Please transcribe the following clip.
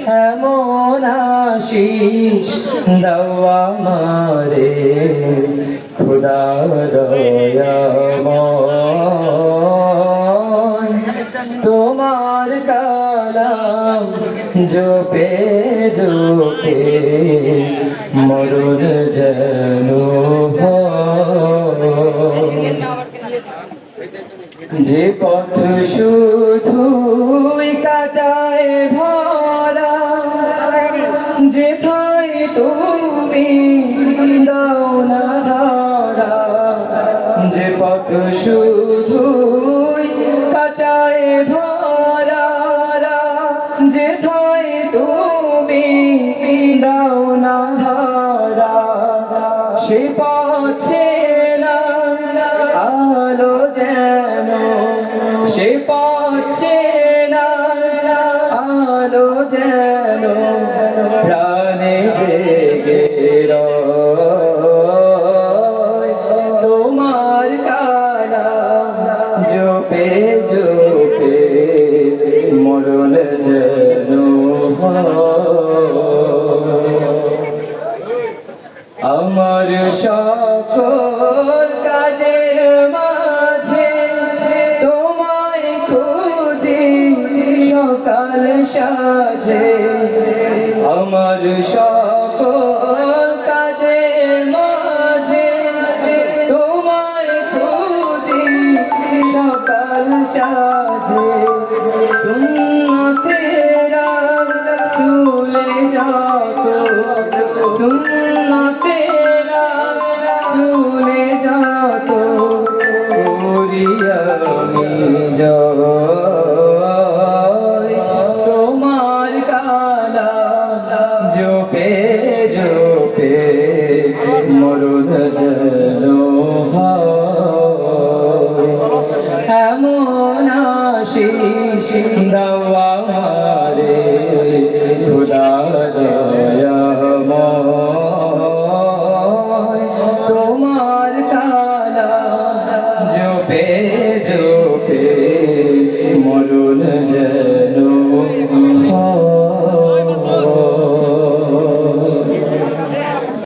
এমন আশিস দাও আমারে খোদা দয়াময় তোমার কালাম জপে জপে মরণ যেন যে পথ শুধুই কাটায় ভরা যেথায় তুমি দাও না ধরা যে পথ শুধুই কাটায় ভরা যেথায় তুমি দাও না ধরা সে পথে না আলো যেন সে পথে না আলো যেন প্রাণে জেগে রয় তোমার কালাম জপে জপে মরণ যেন আমার সকল কাজের মাঝে তোমায় খুঁজি সকাল সাজে আমার